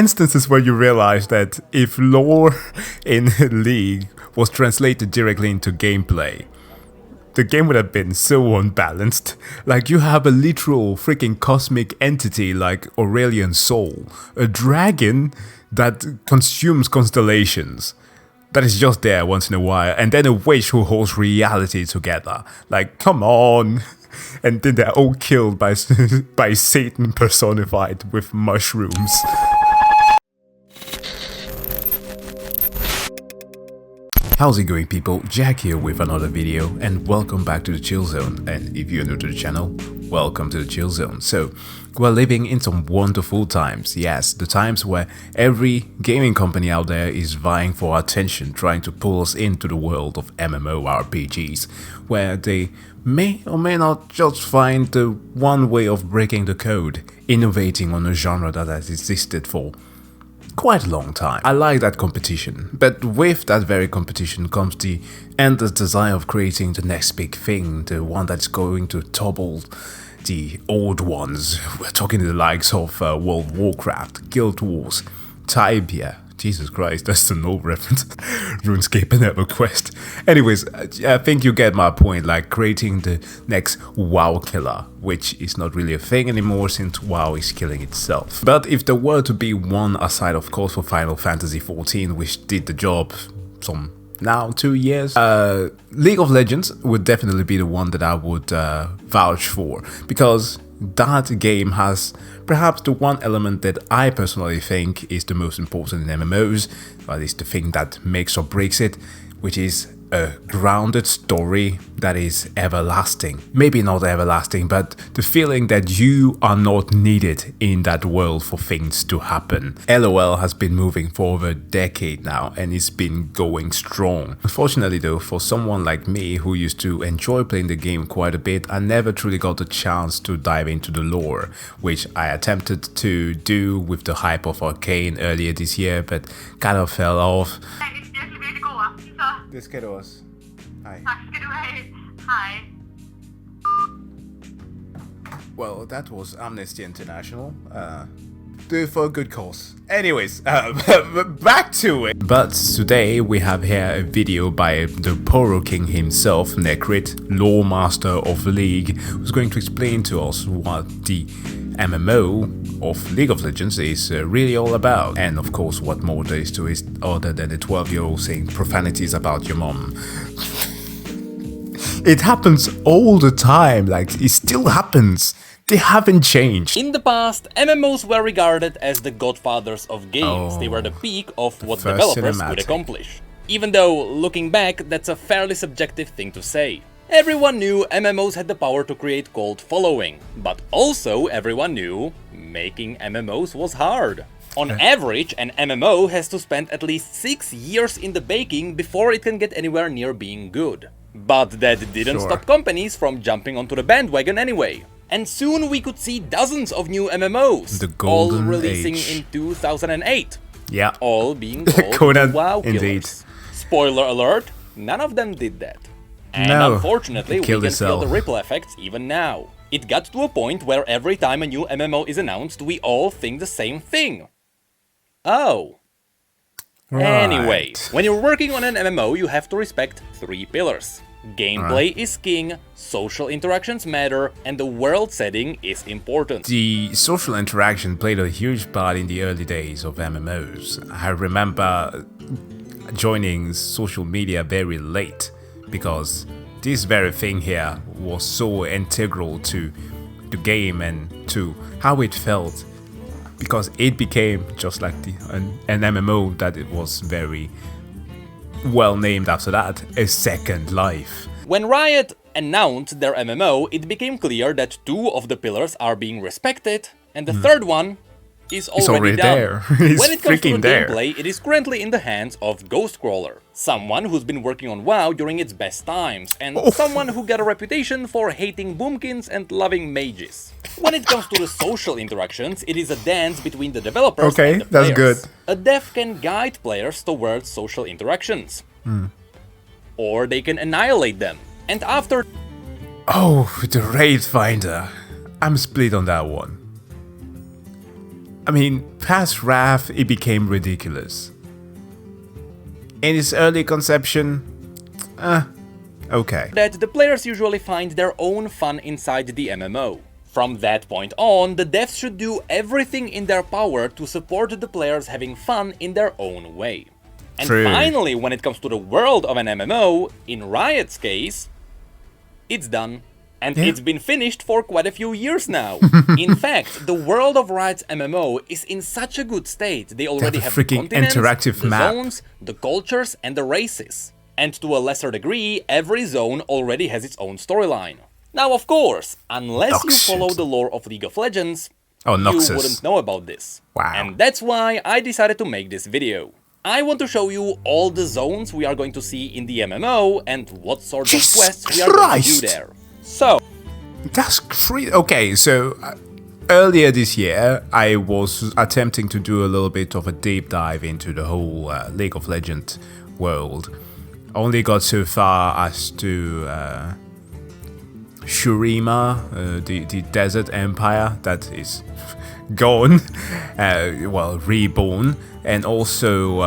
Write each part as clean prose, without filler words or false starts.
instances where you realize that if lore in League was translated directly into gameplay, the game would have been so unbalanced. Like, you have a literal freaking cosmic entity like Aurelian Soul, a dragon that consumes constellations, that is just there once in a while, and then a witch who holds reality together. Like, come on. And then they're all killed by Satan personified with mushrooms. How's it going, people? Jack here with another video, and welcome back to the ChillZone. And if you're new to the channel, welcome to the ChillZone. So, we're living in some wonderful times. Yes, the times where every gaming company out there is vying for our attention, trying to pull us into the world of MMORPGs, where they may or may not just find the one way of breaking the code, innovating on a genre that has existed for quite a long time. I like that competition, but with that very competition comes the endless desire of creating the next big thing, the one that's going to topple the old ones. We're talking the likes of World of Warcraft, Guild Wars, Tibia. Jesus Christ, that's an old reference. RuneScape and EverQuest. Anyways, I think you get my point, like creating the next WoW killer, which is not really a thing anymore since WoW is killing itself. But if there were to be one aside, of course, for Final Fantasy XIV, which did the job some now 2 years, League of Legends would definitely be the one that I would vouch for, because that game has perhaps the one element that I personally think is the most important in MMOs, or at least the thing that makes or breaks it, which is a grounded story that is everlasting. Maybe not everlasting, but the feeling that you are not needed in that world for things to happen. LOL has been moving for over a decade now, and it's been going strong. Unfortunately though, for someone like me who used to enjoy playing the game quite a bit, I never truly got the chance to dive into the lore, which I attempted to do with the hype of Arcane earlier this year, but kind of fell off. Det skal du også. Hej. Tak skal du have. Hi. Well, that was Amnesty International. Do it for a good cause. Anyways, back to it. But today we have here a video by the Poro King himself, Necrit, lore master of League, who's going to explain to us what the MMO of League of Legends is really all about, and of course what more there is to it other than a 12-year-old saying profanities about your mom. It happens all the time, like it still happens. They haven't changed. In the past, MMOs were regarded as the godfathers of games. They were the peak of what developers could accomplish. Even though, looking back, that's a fairly subjective thing to say. Everyone knew MMOs had the power to create cult following, but also everyone knew making MMOs was hard. On average, an MMO has to spend at least 6 years in the baking before it can get anywhere near being good. But that didn't stop companies from jumping onto the bandwagon anyway. And soon we could see dozens of new MMOs, all releasing in 2008. Yeah. All being called WoW killers. Indeed. Spoiler alert, none of them did that. And unfortunately, we can feel the ripple effects even now. It got to a point where every time a new MMO is announced, we all think the same thing. Oh. Right. Anyway, when you're working on an MMO, you have to respect 3 pillars. Gameplay is king, social interactions matter, and the world setting is important. The social interaction played a huge part in the early days of MMOs. I remember joining social media very late, because this very thing here was so integral to the game and to how it felt, because it became just like an MMO that it was very well named after that, a second life. When Riot announced their MMO, it became clear that 2 of the pillars are being respected, and the third one is already down. There. When it comes to the gameplay, it is currently in the hands of Ghostcrawler, someone who's been working on WoW during its best times, and someone who got a reputation for hating boomkins and loving mages. When it comes to the social interactions, it is a dance between the developers and the players. That's good. A dev can guide players towards social interactions, or they can annihilate them. And after... Oh, the Raid Finder. I'm split on that one. I mean, past Wrath, it became ridiculous. In its early conception, okay. That the players usually find their own fun inside the MMO. From that point on, the devs should do everything in their power to support the players having fun in their own way. And finally, when it comes to the world of an MMO, in Riot's case, it's done. And it's been finished for quite a few years now. In fact, the world of Riot's MMO is in such a good state. They already have the continents, interactive the map. zones, the cultures, and the races. And to a lesser degree, every zone already has its own storyline. Now, of course, unless you follow the lore of League of Legends, you wouldn't know about this. Wow. And that's why I decided to make this video. I want to show you all the zones we are going to see in the MMO and what sort of quests we are going to do there. So, that's crazy. Okay, so earlier this year, I was attempting to do a little bit of a deep dive into the whole League of Legends world. Only got so far as to Shurima, the desert empire that is gone, well, reborn, and also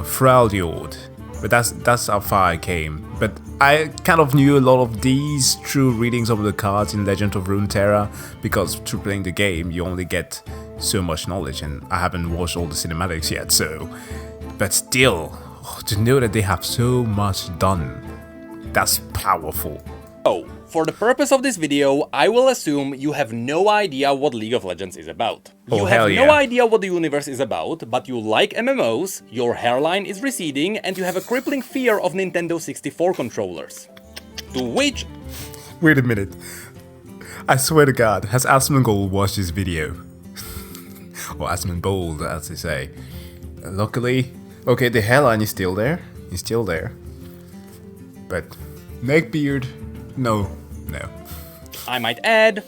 Freljord. But that's how far I came. But I kind of knew a lot of these through readings of the cards in Legend of Runeterra, because through playing the game you only get so much knowledge, and I haven't watched all the cinematics yet, so... But still, to know that they have so much done, that's powerful. So, for the purpose of this video, I will assume you have no idea what League of Legends is about. You have no idea what the universe is about, but you like MMOs, your hairline is receding, and you have a crippling fear of Nintendo 64 controllers. To which... Wait a minute. I swear to God, has Asmongold watched this video? Or Asmongold, as they say. Luckily... Okay, the hairline is still there. It's still there. But... neckbeard... No. I might add,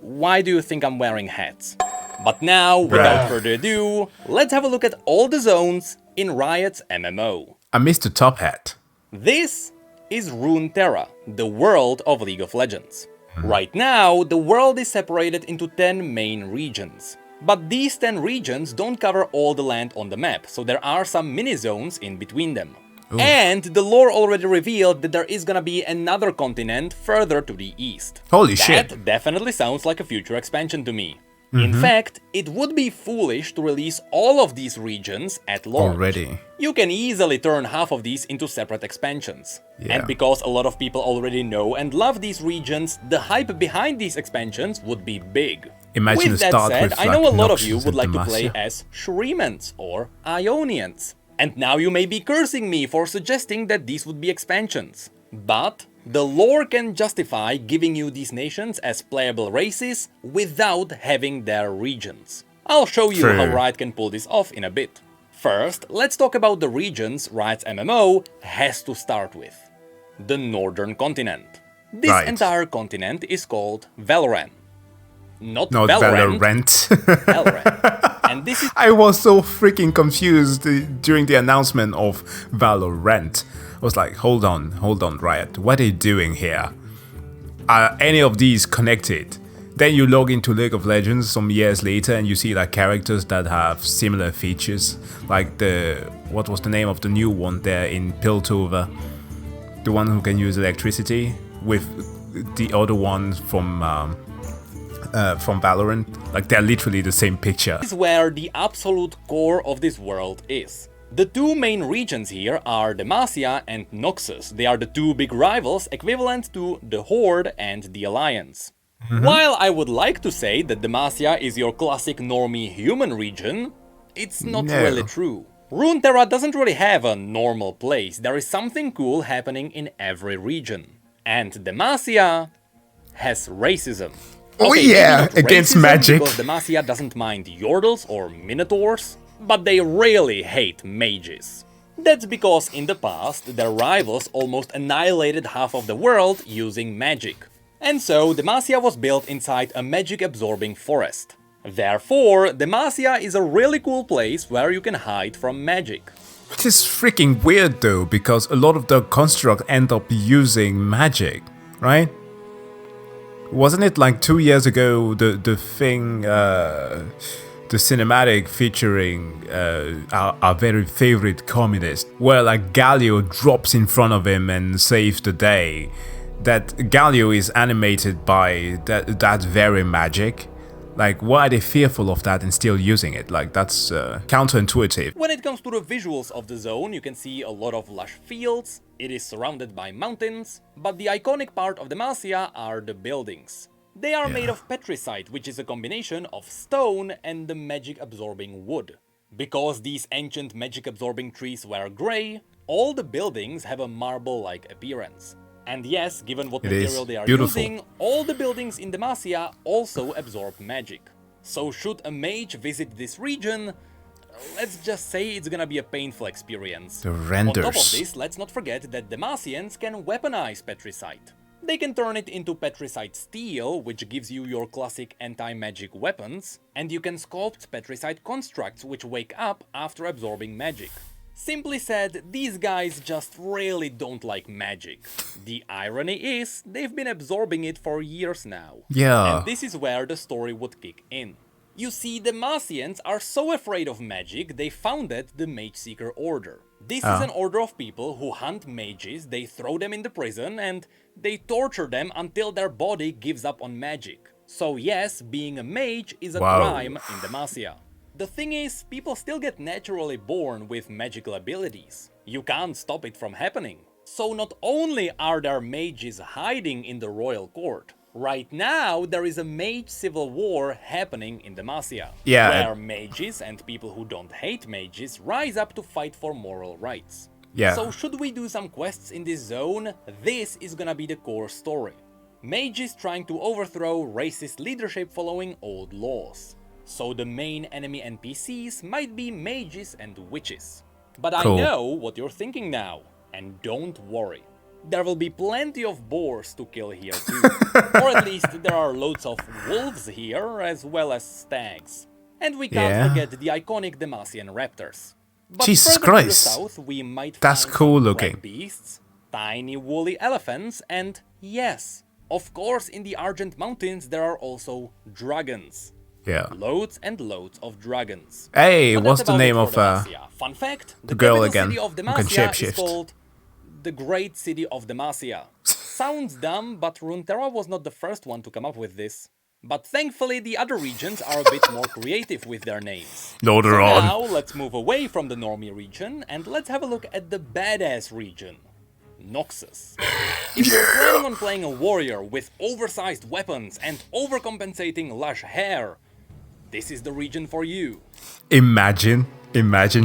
why do you think I'm wearing hats? But now, without further ado, let's have a look at all the zones in Riot's MMO. I missed the top hat. This is Runeterra, the world of League of Legends. Right now, the world is separated into 10 main regions. But these 10 regions don't cover all the land on the map, so there are some mini-zones in between them. Ooh. And the lore already revealed that there is gonna be another continent further to the east. Holy shit! That definitely sounds like a future expansion to me. In fact, it would be foolish to release all of these regions at launch. Already. You can easily turn half of these into separate expansions. And because a lot of people already know and love these regions, the hype behind these expansions would be big. Imagine with that said, I know a lot of you would like to play as Shurimans or Ionians. And now you may be cursing me for suggesting that these would be expansions. But the lore can justify giving you these nations as playable races without having their regions. I'll show you how Riot can pull this off in a bit. First, let's talk about the regions Riot's MMO has to start with. The Northern Continent. This entire continent is called Valorant. Not Valorant. Valorant. And this is... I was so freaking confused during the announcement of Valorant. I was like, hold on, Riot, what are you doing here? Are any of these connected? Then you log into League of Legends some years later and you see like characters that have similar features. Like what was the name of the new one there in Piltover? The one who can use electricity with the other one from Valorant. Like they're literally the same picture. This is where the absolute core of this world is. The two main regions here are Demacia and Noxus. They are the two big rivals equivalent to the Horde and the Alliance. While I would like to say that Demacia is your classic normie human region, it's not really true. Runeterra doesn't really have a normal place. There is something cool happening in every region. And Demacia has racism. Oh yeah, against magic. Because Demacia doesn't mind Yordles or Minotaurs, but they really hate mages. That's because in the past, their rivals almost annihilated half of the world using magic. And so Demacia was built inside a magic-absorbing forest. Therefore, Demacia is a really cool place where you can hide from magic. Which is freaking weird though, because a lot of the constructs end up using magic, right? Wasn't it like 2 years ago, the thing, the cinematic featuring our very favorite communist, where like Galio drops in front of him and saves the day. That Galio is animated by that very magic. Like, why are they fearful of that and still using it? Like, that's counterintuitive. When it comes to the visuals of the zone, you can see a lot of lush fields, it is surrounded by mountains, but the iconic part of Demacia are the buildings. They are made of petricite, which is a combination of stone and the magic-absorbing wood. Because these ancient magic-absorbing trees were grey, all the buildings have a marble-like appearance. And yes, given what material they are using, all the buildings in Demacia also absorb magic. So should a mage visit this region, let's just say it's gonna be a painful experience. The renders. On top of this, let's not forget that Demacians can weaponize petricite. They can turn it into petricite steel, which gives you your classic anti-magic weapons, and you can sculpt petricite constructs which wake up after absorbing magic. Simply said, these guys just really don't like magic. The irony is, they've been absorbing it for years now. Yeah. And this is where the story would kick in. You see, the Demacians are so afraid of magic, they founded the Mage Seeker Order. This is an order of people who hunt mages, they throw them in the prison, and they torture them until their body gives up on magic. So yes, being a mage is a crime in Demacia. The thing is, people still get naturally born with magical abilities. You can't stop it from happening. So not only are there mages hiding in the royal court, right now there is a mage civil war happening in Demacia. Where mages and people who don't hate mages rise up to fight for moral rights. So should we do some quests in this zone? This is gonna be the core story. Mages trying to overthrow racist leadership following old laws. So the main enemy NPCs might be mages and witches. But I know what you're thinking now, and don't worry. There will be plenty of boars to kill here too. Or at least there are loads of wolves here, as well as stags. And we can't forget the iconic Demacian raptors. But Jesus further Christ, to the south, we might that's find cool some looking black beasts, tiny woolly elephants, and yes, of course in the Argent Mountains there are also dragons. Loads and loads of dragons. Hey, but what's the name of Fun fact, the girl capital again? City of Demacia is called the Great City of Demacia. Sounds dumb, but Runeterra was not the first one to come up with this. But thankfully the other regions are a bit more creative with their names. No, they're on. Now let's move away from the normie region and let's have a look at the badass region. Noxus. If you're planning on playing a warrior with oversized weapons and overcompensating lush hair, this is the region for you. Imagine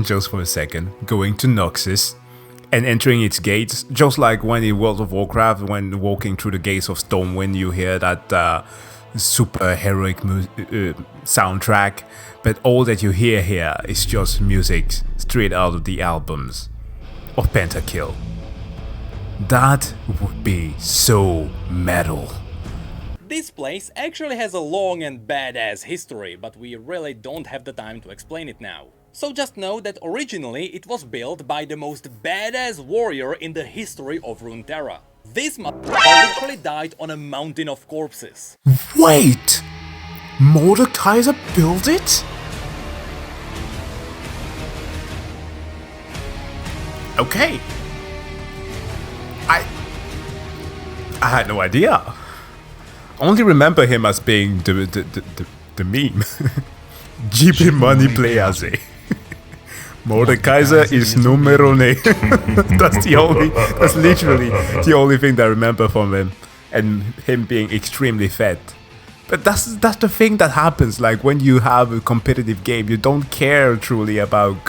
just for a second, going to Noxus and entering its gates, just like when in World of Warcraft, when walking through the gates of Stormwind, you hear that super heroic soundtrack, but all that you hear here is just music straight out of the albums of Pentakill. That would be so metal. This place actually has a long and badass history, but we really don't have the time to explain it now. So just know that originally it was built by the most badass warrior in the history of Runeterra. This motherfucker literally died on a mountain of corpses. Wait! Mordekaiser built it? Okay. I had no idea. Only remember him as being the meme. GP Money Players. Mordekaiser is numero ne. That's literally the only thing that I remember from him, and him being extremely fat. But that's the thing that happens. Like when you have a competitive game, you don't care truly about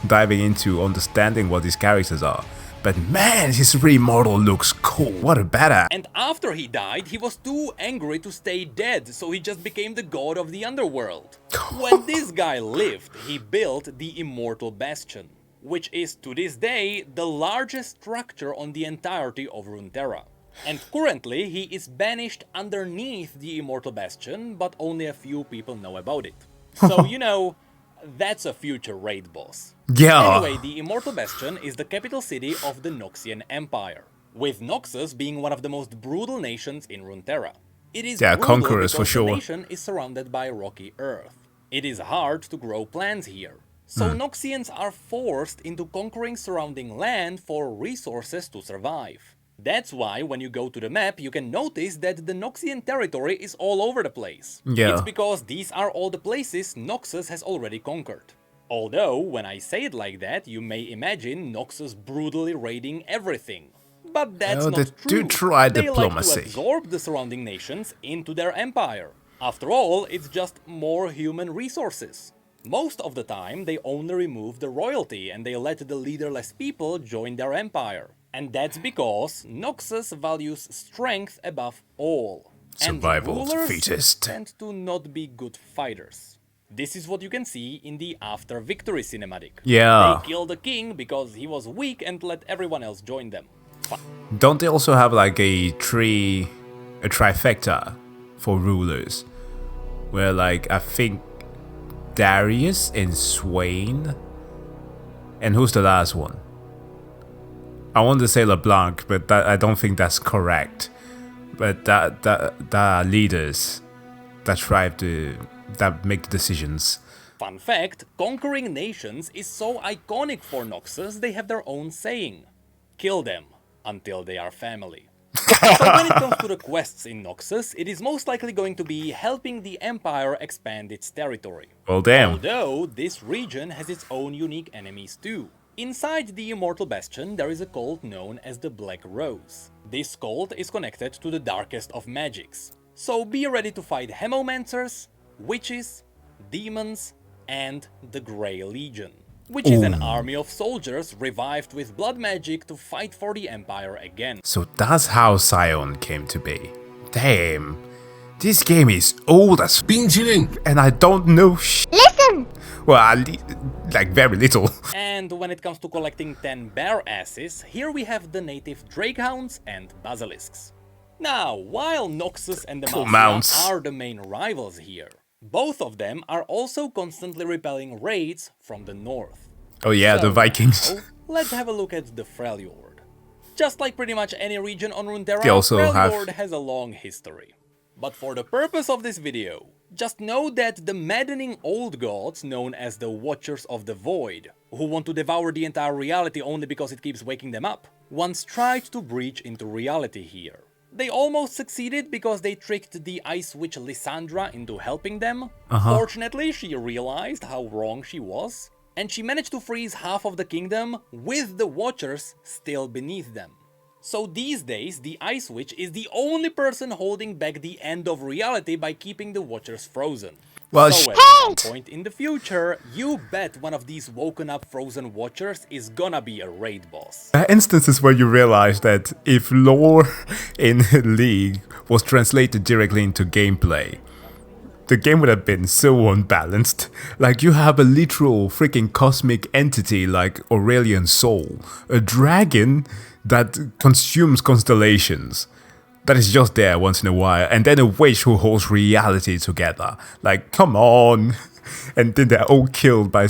diving into understanding what these characters are. But man, his remodel looks cool. What a badass. And after he died, he was too angry to stay dead, so he just became the god of the underworld. When this guy lived, he built the Immortal Bastion, which is to this day the largest structure on the entirety of Runeterra. And currently he is banished underneath the Immortal Bastion, but only a few people know about it. So, you know, that's a future raid boss. Anyway, the Immortal Bastion is the capital city of the Noxian Empire, with Noxus being one of the most brutal nations in Runeterra. It is brutal conquerors for because sure. the nation is surrounded by rocky earth. It is hard to grow plants here. So Noxians are forced into conquering surrounding land for resources to survive. That's why when you go to the map, you can notice that the Noxian territory is all over the place. Yeah. It's because these are all the places Noxus has already conquered. Although, when I say it like that, you may imagine Noxus brutally raiding everything. But that's not true. Do try they diplomacy. like to absorb the surrounding nations into their empire. After all, it's just more human resources. Most of the time, they only remove the royalty and they let the leaderless people join their empire. And that's because Noxus values strength above all. Survival and of the rulers fittest. tend to not be good fighters. This is what you can see in the After Victory cinematic. Yeah. They kill the king because he was weak and let everyone else join them. Don't they also have like a trifecta for rulers? Where like, I think Darius and Swain. And who's the last one? I want to say LeBlanc, but I don't think that's correct. But that are leaders that make decisions. Fun fact, conquering nations is so iconic for Noxus, they have their own saying. Kill them until they are family. So when it comes to the quests in Noxus, it is most likely going to be helping the Empire expand its territory. Well, damn. Although, this region has its own unique enemies too. Inside the Immortal Bastion, there is a cult known as the Black Rose. This cult is connected to the darkest of magics. So be ready to fight Hemomancers, witches, demons, and the Grey Legion, which is an army of soldiers revived with blood magic to fight for the Empire again. So that's how Scion came to be. Damn. This game is old as f***ing, and I don't know Listen! Well, like very little. And when it comes to collecting 10 bear asses, here we have the native Drakehounds and Basilisks. Now, while Noxus and the Mafia are the main rivals here, both of them are also constantly repelling raids from the north. Oh yeah, So the Vikings. now, let's have a look at the Freljord. Just like pretty much any region on Runeterra, They also Freljord have- has a long history. But for the purpose of this video, just know that the maddening old gods known as the Watchers of the Void, who want to devour the entire reality only because it keeps waking them up, once tried to breach into reality here. They almost succeeded because they tricked the Ice Witch Lysandra into helping them. Fortunately, she realized how wrong she was, and she managed to freeze half of the kingdom with the Watchers still beneath them. So these days, the Ice Witch is the only person holding back the end of reality by keeping the Watchers frozen. Well, so at some point in the future, you bet one of these woken up frozen Watchers is gonna be a raid boss. There are instances where you realize that if lore in League was translated directly into gameplay, the game would have been so unbalanced. Like, you have a literal freaking cosmic entity like Aurelian Soul, a dragon that consumes constellations, that is just there once in a while, and then a witch who holds reality together. Like, come on. And then they're all killed by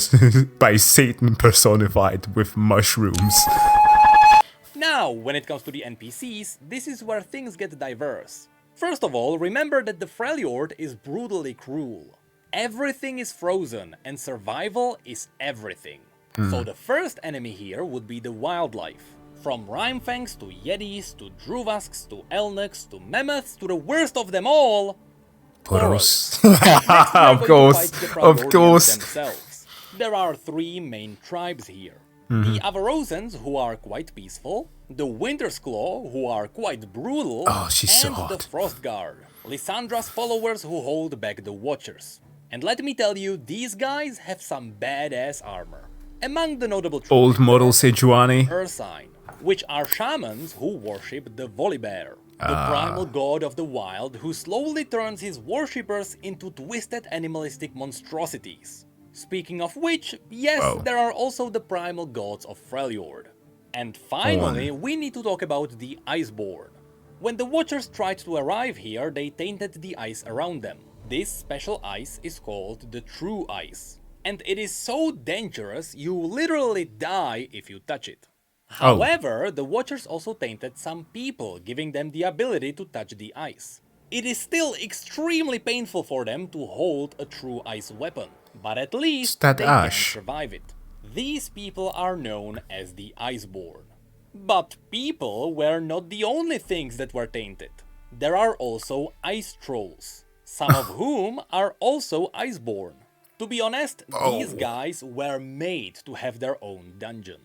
Satan personified with mushrooms. Now, when it comes to the NPCs, this is where things get diverse. First of all, remember that the Freljord is brutally cruel. Everything is frozen, and survival is everything. So the first enemy here would be the wildlife. From Rhymefangs to Yetis to Druvasks to Elnuks to Mammoths to the worst of them all, Poros. of Of course. Themselves. There are three main tribes here. The Avarosans, who are quite peaceful, the Winter's Claw, who are quite brutal, Oh, she's so and the hot. Frostguard, Lysandra's followers who hold back the Watchers. And let me tell you, these guys have some badass armor. Among the notable tribes, Old model Sejuani. Ursine, which are shamans who worship the Volibear, the primal god of the wild who slowly turns his worshippers into twisted animalistic monstrosities. Speaking of which, yes, there are also the primal gods of Freljord. And finally, we need to talk about the Iceborn. When the Watchers tried to arrive here, they tainted the ice around them. This special ice is called the True Ice. And it is so dangerous, you literally die if you touch it. However, the Watchers also tainted some people, giving them the ability to touch the ice. It is still extremely painful for them to hold a true ice weapon. but at least that they ash. can survive it. These people are known as the Iceborn. But people were not the only things that were tainted. There are also ice trolls, some of whom are also Iceborn. To be honest, these guys were made to have their own dungeon.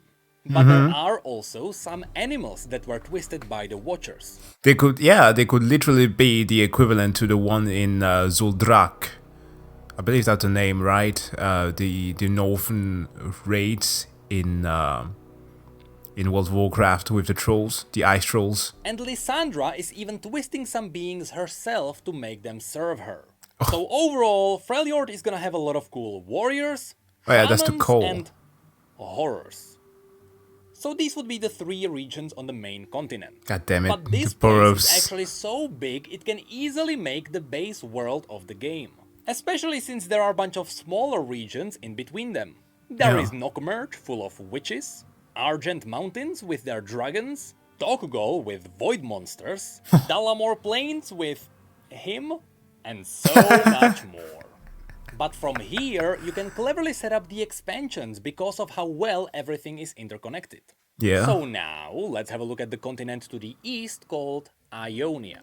But there are also some animals that were twisted by the Watchers. They could, yeah, they could literally be the equivalent to the one in Zuldrak. I believe that's the name, right? The northern raids in World of Warcraft with the trolls, the ice trolls. And Lysandra is even twisting some beings herself to make them serve her. So overall, Freljord is gonna have a lot of cool warriors, That's the shamans, coal. and horrors. So these would be the 3 regions on the main continent. God damn it, But this the place burrows. is actually so big it can easily make the base world of the game. Especially since there are a bunch of smaller regions in between them. There is Nokmerge, full of witches, Argent Mountains with their dragons, Tokugol with void monsters, Dalamor Plains with him, and so much more. But from here, you can cleverly set up the expansions because of how well everything is interconnected. Yeah. So now, let's have a look at the continent to the east called Ionia.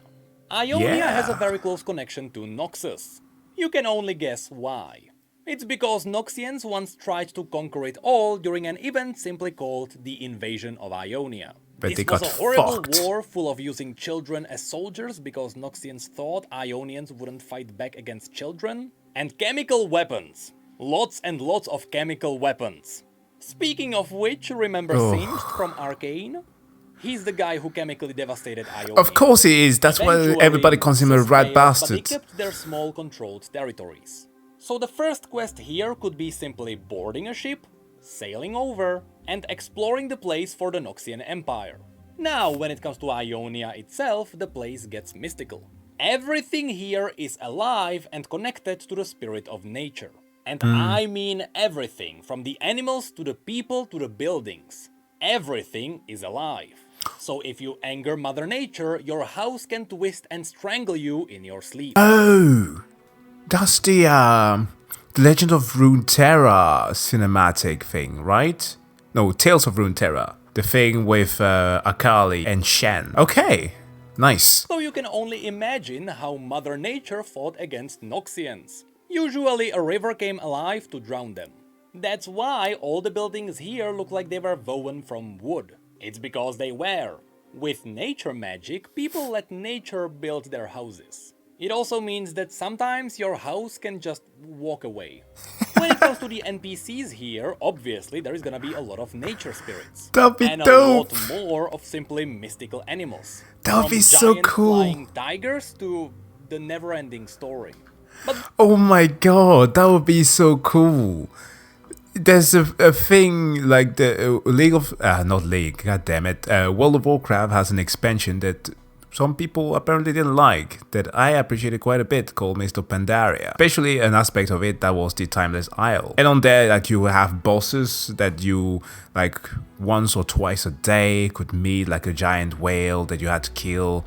Ionia has a very close connection to Noxus. You can only guess why. It's because Noxians once tried to conquer it all during an event simply called the Invasion of Ionia. But This they was got a horrible fucked. war full of using children as soldiers because Noxians thought Ionians wouldn't fight back against children. And chemical weapons. Lots and lots of chemical weapons. Speaking of which, remember Singed from Arcane? He's the guy who chemically devastated Ionia. Of course he is, that's why Eventually, everybody calls him a Noxus rat failed, bastard. But they kept their small controlled territories. So the first quest here could be simply boarding a ship, sailing over, and exploring the place for the Noxian Empire. Now, when it comes to Ionia itself, the place gets mystical. Everything here is alive and connected to the spirit of nature. And I mean everything, from the animals to the people to the buildings. Everything is alive. So if you anger Mother Nature, your house can twist and strangle you in your sleep. Oh, that's the Legend of Runeterra cinematic thing, right? No, Tales of Runeterra. The thing with Akali and Shen. Okay, nice. So you can only imagine how Mother Nature fought against Noxians. Usually a river came alive to drown them. That's why all the buildings here look like they were woven from wood. It's because they were. With nature magic, people let nature build their houses. It also means that sometimes your house can just walk away. When it comes to the NPCs here, obviously there is gonna be a lot of nature spirits. That'd be and dope. a lot more of simply mystical animals. That would From be so giant cool. flying tigers to the never-ending story. But Oh my god, that would be so cool. There's a thing like the League of... not League, god damn it. World of Warcraft has an expansion that some people apparently didn't like, that I appreciated quite a bit, called Mist of Pandaria. Especially an aspect of it that was the Timeless Isle. And on there, like, you have bosses that you, like, once or twice a day could meet, like a giant whale that you had to kill,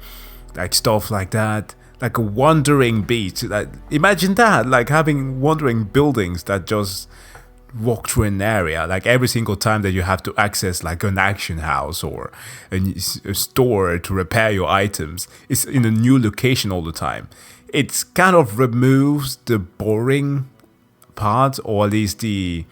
like stuff like that. Like a wandering beach. Like, imagine that, like having wandering buildings that just walk through an area, like every single time that you have to access like an action house or a store to repair your items, it's in a new location all the time. It kind of removes the boring part, or at least the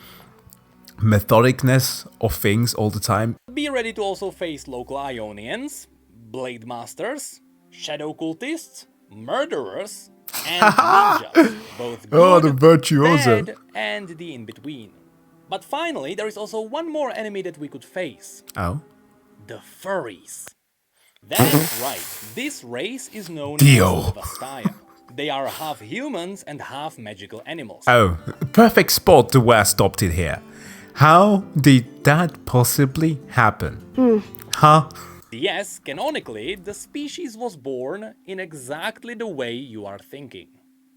methodicness of things all the time. be ready to also face local Ionians, Blade Masters, Shadow Cultists, Murderers, and Ninjas, both good, the virtuoso. bad, and the in-between. But finally, there is also one more enemy that we could face. Oh? The Furries. That's right, this race is known Dio. as the Vastaya. They are half humans and half magical animals. Oh, perfect spot to where I stopped it here. How did that possibly happen? Huh? Yes, canonically, the species was born in exactly the way you are thinking.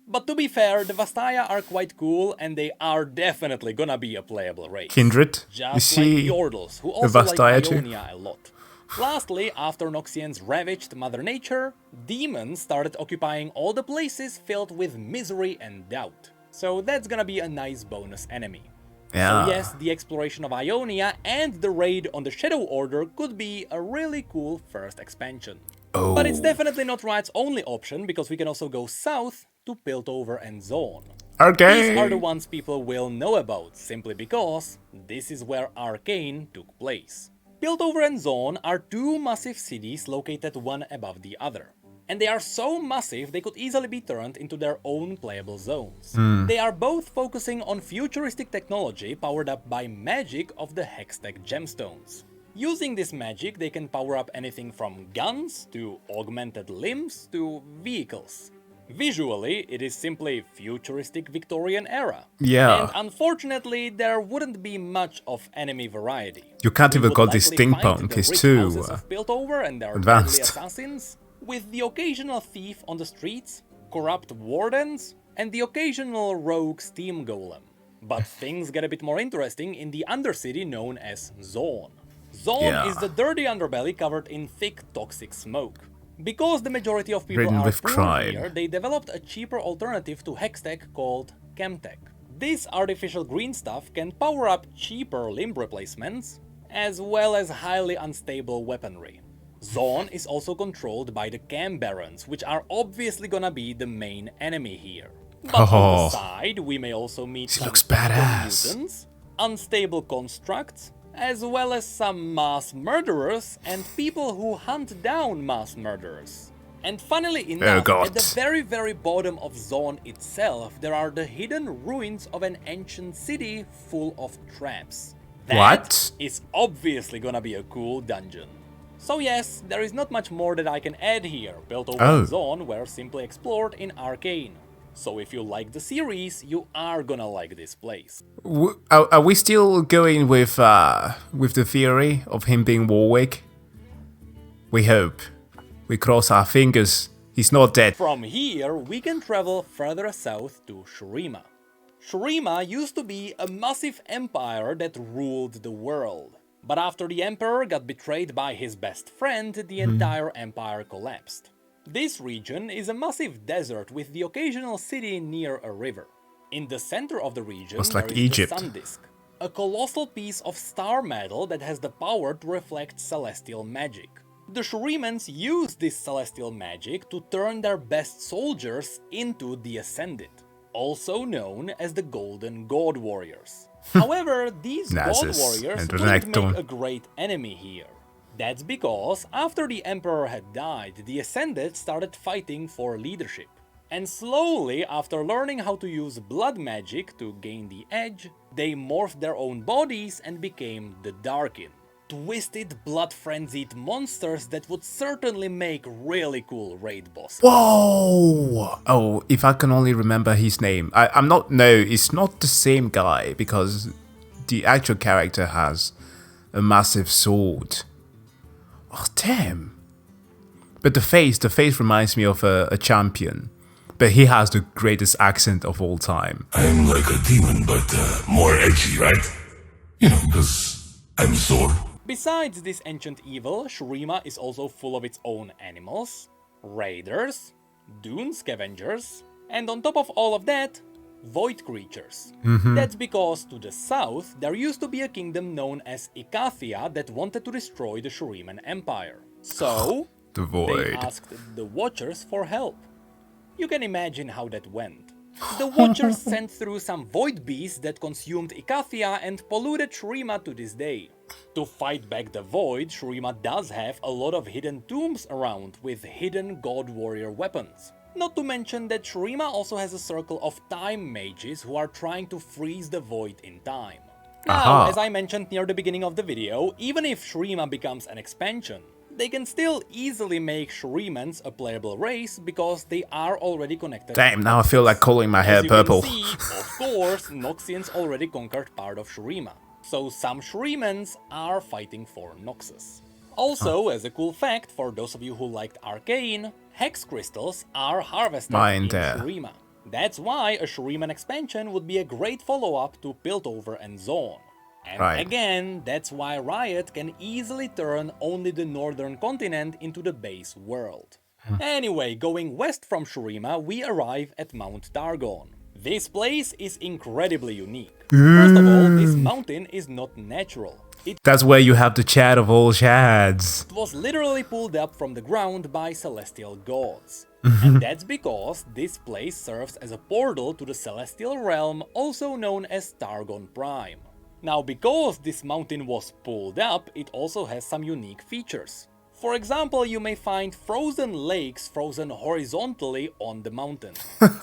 But to be fair, the Vastaya are quite cool and they are definitely gonna be a playable race. Kindred? Just You see like the Yordles, who also like Vastaya too? Ionia a lot. Lastly, after Noxians ravaged Mother Nature, demons started occupying all the places filled with misery and doubt. so that's gonna be a nice bonus enemy. Yeah. So yes, the exploration of Ionia and the raid on the Shadow Order could be a really cool first expansion. Oh. But it's definitely not Riot's only option, because we can also go south to Piltover and Zone. Okay. These are the ones people will know about, simply because this is where Arcane took place. Piltover and Zone are two massive cities located one above the other. And they are so massive they could easily be turned into their own playable zones. They are both focusing on futuristic technology powered up by magic of the Hextech gemstones. Using this magic, they can power up anything from guns to augmented limbs to vehicles. Visually, it is simply futuristic Victorian era. Yeah. And unfortunately, there wouldn't be much of enemy variety. You can't We even would call this likely find steampunk, the it's rich too houses of Piltover and their advanced. deadly assassins, with the occasional thief on the streets, corrupt wardens, and the occasional rogue steam golem. But things get a bit more interesting in the undercity known as Zone. Zone is the dirty underbelly covered in thick toxic smoke. Because the majority of people Ridden are with poor crime. here, they developed a cheaper alternative to Hextech called Chemtech. This artificial green stuff can power up cheaper limb replacements, as well as highly unstable weaponry. Zone is also controlled by the Chem Barons, which are obviously gonna be the main enemy here. But on the side, we may also meet some looks chemical badass. mutants, unstable constructs, as well as some mass murderers and people who hunt down mass murderers. And funnily enough, at the very bottom of Zone itself, there are the hidden ruins of an ancient city full of traps. That is obviously gonna be a cool dungeon. So yes, there is not much more that I can add here. Piltover and Zone were simply explored in Arcane. So if you like the series, you are gonna like this place. Are we still going with the theory of him being Warwick? We hope. We cross our fingers. He's not dead. From here, we can travel further south to Shurima. Shurima used to be a massive empire that ruled the world. But after the emperor got betrayed by his best friend, the entire empire collapsed. This region is a massive desert with the occasional city near a river. In the center of the region It's like there is Egypt. the Sun Disk, a colossal piece of star metal that has the power to reflect celestial magic. The Shurimans use this celestial magic to turn their best soldiers into the Ascended, also known as the Golden God Warriors. However, these God Warriors wouldn't make a great enemy here. That's because after the Emperor had died, the Ascended started fighting for leadership. And slowly, after learning how to use blood magic to gain the edge, they morphed their own bodies and became the Darkin. Twisted, blood-frenzied monsters that would certainly make really cool raid bosses. Whoa! Oh, if I can only remember his name. No, it's not the same guy, because the actual character has a massive sword. Oh, damn. But the face reminds me of a champion. But he has the greatest accent of all time. I'm like a demon, but more edgy, right? You know, because I'm Zor. Besides this ancient evil, Shurima is also full of its own animals, raiders, dune scavengers, and on top of all of that, void creatures. That's because to the south, there used to be a kingdom known as Icathia that wanted to destroy the Shuriman Empire. So, the void. They asked the Watchers for help. You can imagine how that went. The Watchers sent through some void beasts that consumed Icathia and polluted Shurima to this day. To fight back the void, Shurima does have a lot of hidden tombs around with hidden God Warrior weapons. Not to mention that Shurima also has a circle of time mages who are trying to freeze the void in time. Now, as I mentioned near the beginning of the video, even if Shurima becomes an expansion, they can still easily make Shurimans a playable race because they are already connected. Damn, now I feel like calling my hair purple. As you can see, of course, Noxians already conquered part of Shurima, so some Shurimans are fighting for Noxus. Also, as a cool fact, for those of you who liked Arcane, Hex Crystals are harvested in Shurima. That's why a Shuriman expansion would be a great follow-up to Piltover and Zone. And again, that's why Riot can easily turn only the northern continent into the base world. Anyway, going west from Shurima, we arrive at Mount Targon. This place is incredibly unique. First of all, this mountain is not natural. That's where you have the Chad of all Chads. It was literally pulled up from the ground by celestial gods. And that's because this place serves as a portal to the celestial realm, also known as Targon Prime. Now, because this mountain was pulled up, it also has some unique features. For example, you may find frozen lakes frozen horizontally on the mountain.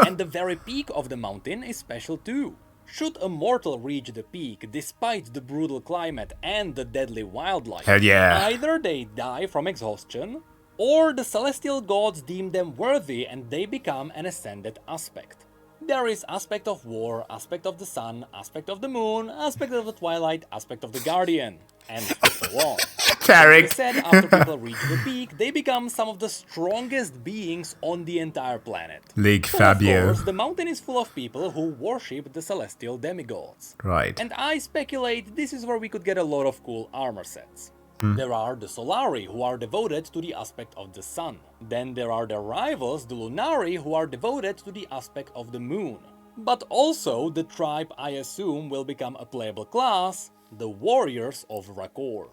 And the very peak of the mountain is special too. Should a mortal reach the peak despite the brutal climate and the deadly wildlife, hell yeah, either they die from exhaustion, or the celestial gods deem them worthy and they become an ascended aspect. There is aspect of war, aspect of the sun, aspect of the moon, aspect of the twilight, aspect of the guardian, and so on. Like I said, after people reach the peak, they become some of the strongest beings on the entire planet. Fabio. Of course, the mountain is full of people who worship the celestial demigods. Right. And I speculate this is where we could get a lot of cool armor sets. There are the Solari, who are devoted to the aspect of the sun. Then there are their rivals, the Lunari, who are devoted to the aspect of the moon. But also, the tribe I assume will become a playable class, the Warriors of Rakor.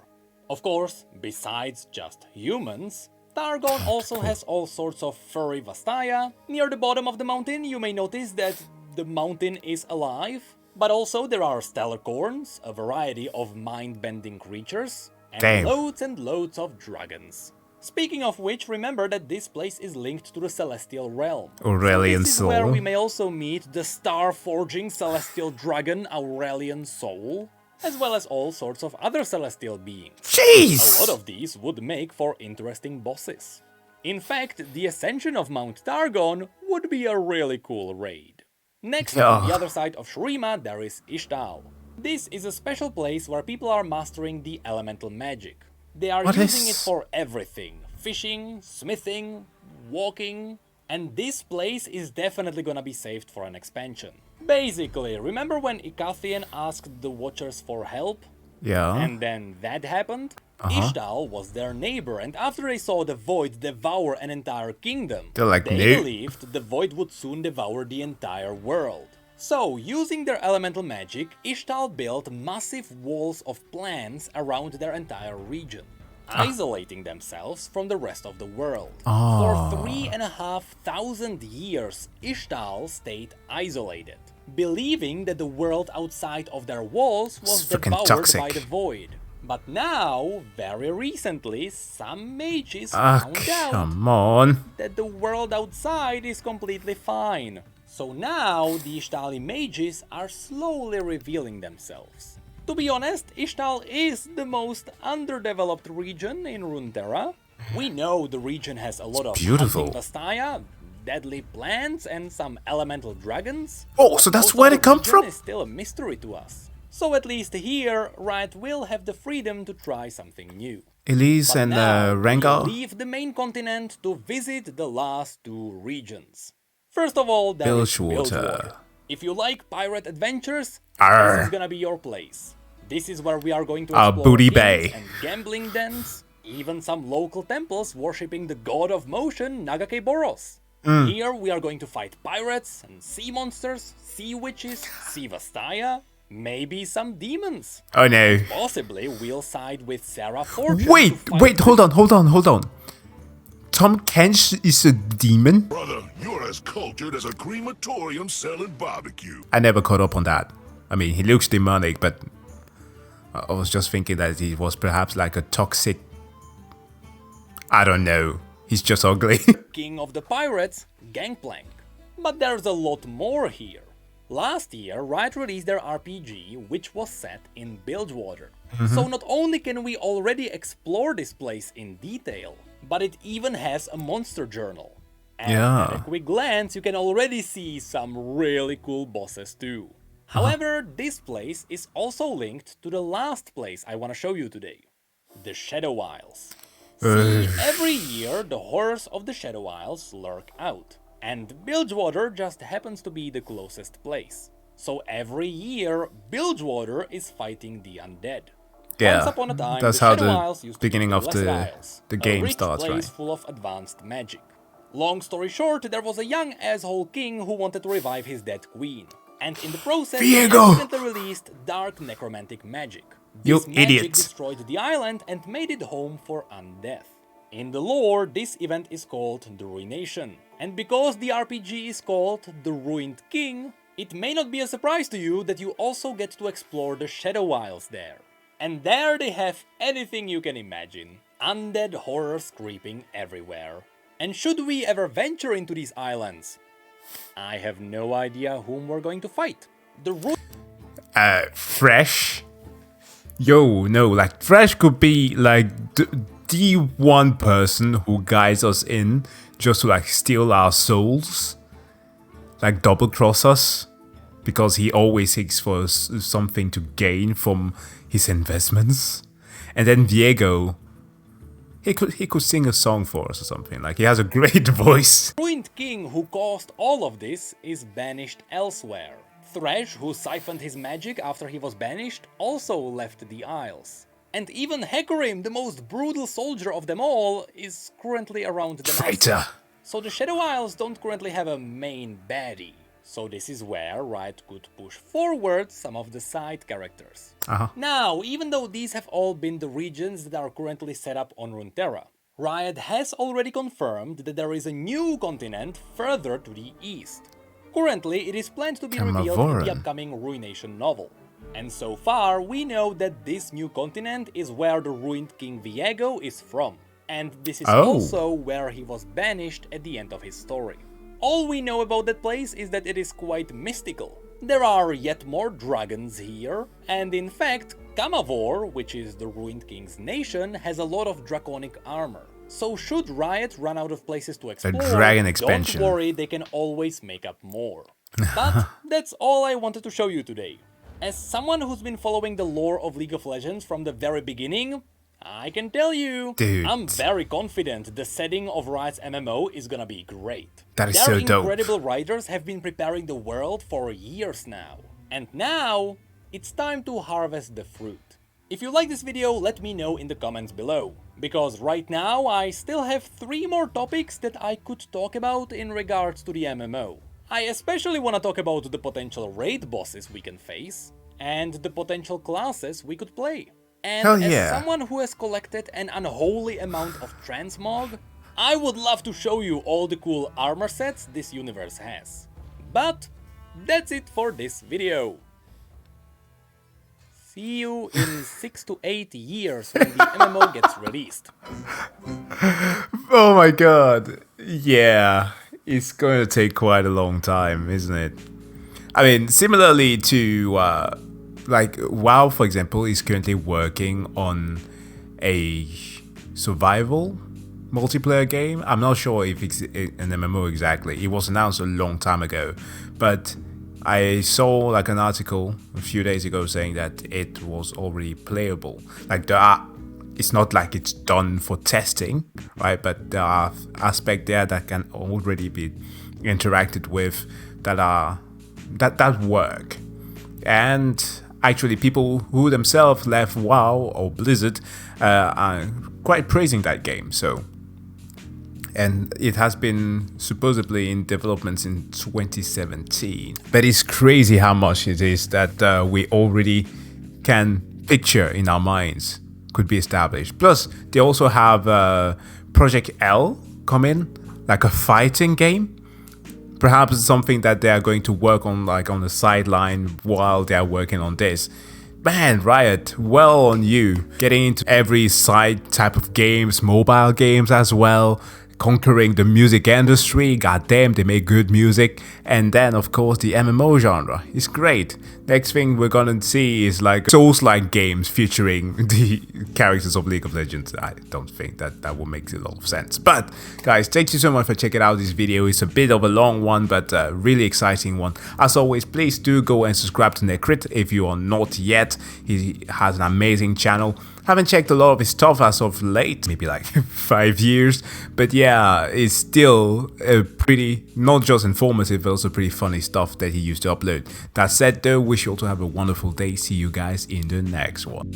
Of course, besides just humans, Targon also has all sorts of furry Vastaya. Near the bottom of the mountain, you may notice that the mountain is alive. But also there are Stellarcorns, a variety of mind-bending creatures, and loads of dragons. Speaking of which, remember that this place is linked to the celestial realm. Aurelian Soul. Where we may also meet the star-forging celestial dragon Aurelian Soul, as well as all sorts of other celestial beings. Jeez! A lot of these would make for interesting bosses. In fact, the ascension of Mount Targon would be a really cool raid. Next, on the other side of Shurima, there is Ishtal. This is a special place where people are mastering the elemental magic. They are using it for everything. Fishing, smithing, walking. And this place is definitely gonna be saved for an expansion. Basically, remember when Icathian asked the Watchers for help? Yeah. And then that happened? Ishtal was their neighbor, and after they saw the Void devour an entire kingdom, they believed the Void would soon devour the entire world. So, using their elemental magic, Ishtal built massive walls of plants around their entire region, isolating themselves from the rest of the world. For 3,500 years, Ishtal stayed isolated, believing that the world outside of their walls was devoured by the Void. But now, very recently, some mages found out that the world outside is completely fine. So now, the Ishtali mages are slowly revealing themselves. To be honest, Ishtal is the most underdeveloped region in Runeterra. We know the region has a lot of hunting Vastaya, deadly plants, and some elemental dragons. Oh, so that's where they come from? Is still a mystery to us. So at least here, Riot will have the freedom to try something new. Elise and Rengar leave the main continent to visit the last two regions. First of all, there is Bilgewater. If you like pirate adventures, this is gonna be your place. This is where we are going to explore Booty Bay and gambling dens, even some local temples worshipping the god of motion, Nagake Boros. Here we are going to fight pirates and sea monsters, sea witches, sea Vastaya, maybe some demons. Oh no. Possibly we'll side with Sarah Fortune. Wait, hold on. Tom Kench is a demon? Brother, you're as cultured as a crematorium selling barbecue. I never caught up on that. I mean, he looks demonic, but I was just thinking that he was perhaps like a toxic... I don't know. He's just ugly. King of the Pirates, Gangplank. But there's a lot more here. Last year, Riot released their RPG, which was set in Bilgewater. So not only can we already explore this place in detail, but it even has a monster journal. And at a quick glance, you can already see some really cool bosses too. However, this place is also linked to the last place I want to show you today, the Shadow Isles. See, every year the horrors of the Shadow Isles lurk out, and Bilgewater just happens to be the closest place. So every year, Bilgewater is fighting the undead. Once upon a time, that's the how Shadow the Isles used beginning to be of the game starts, a rich place right? full of advanced magic. Long story short, there was a young asshole king who wanted to revive his dead queen, and in the process he accidentally released dark necromantic magic. This magic destroyed the island and made it home for undeath. In the lore, this event is called the Ruination, and because the RPG is called The Ruined King, it may not be a surprise to you that you also get to explore the Shadow Isles there. And there they have anything you can imagine. Undead horrors creeping everywhere. And should we ever venture into these islands? I have no idea whom we're going to fight. Fresh? Yo, no, like Fresh could be like the one person who guides us in just to like steal our souls. Like double cross us. Because he always seeks for something to gain from his investments. And then Diego, he could sing a song for us or something. Like, he has a great voice. The Ruined King who caused all of this is banished elsewhere. Thresh, who siphoned his magic after he was banished, also left the Isles. And even Hecarim, the most brutal soldier of them all, is currently around the traitor. So the Shadow Isles don't currently have a main baddie. So this is where Riot could push forward some of the side characters. Now, even though these have all been the regions that are currently set up on Runeterra, Riot has already confirmed that there is a new continent further to the east. Currently, it is planned to be revealed in the upcoming Ruination novel. And so far, we know that this new continent is where the Ruined King Viego is from. And this is also where he was banished at the end of his story. All we know about that place is that it is quite mystical. There are yet more dragons here, and in fact, Kamavor, which is the Ruined King's nation, has a lot of draconic armor. So should Riot run out of places to explore, don't worry, they can always make up more. But that's all I wanted to show you today. As someone who's been following the lore of League of Legends from the very beginning, I can tell you, I'm very confident the setting of Riot's MMO is gonna be great. That is so dope. Their incredible writers have been preparing the world for years now. And now, it's time to harvest the fruit. If you like this video, let me know in the comments below. Because right now, I still have 3 more topics that I could talk about in regards to the MMO. I especially want to talk about the potential raid bosses we can face, and the potential classes we could play. And as someone who has collected an unholy amount of transmog, I would love to show you all the cool armor sets this universe has. But that's it for this video. See you in 6 to 8 years when the MMO gets released. Oh my god. Yeah, it's going to take quite a long time, isn't it? I mean, similarly to like WoW, for example, is currently working on a survival multiplayer game. I'm not sure if it's an MMO exactly. It was announced a long time ago, but I saw like an article a few days ago saying that it was already playable. Like it's not like it's done for testing, right? But there are aspects there that can already be interacted with that work. And actually, people who themselves left WoW or Blizzard are quite praising that game. So, and it has been supposedly in development since 2017. But it's crazy how much it is that we already can picture in our minds could be established. Plus, they also have Project L come in, like a fighting game. Perhaps it's something that they are going to work on, like on the sideline while they are working on this. Man, Riot, well on you. Getting into every side type of games, mobile games as well. Conquering the music industry, goddamn, they make good music. And then, of course, the MMO genre is great. Next thing we're gonna see is like Souls-like games featuring the characters of League of Legends. I don't think that will make a lot of sense. But, guys, thank you so much for checking out this video. It's a bit of a long one, but a really exciting one. As always, please do go and subscribe to Necrit if you are not yet. He has an amazing channel. Haven't checked a lot of his stuff as of late, maybe like 5 years, but yeah, it's still a pretty, not just informative, but also pretty funny stuff that he used to upload. That said though, wish you all to have a wonderful day. See you guys in the next one.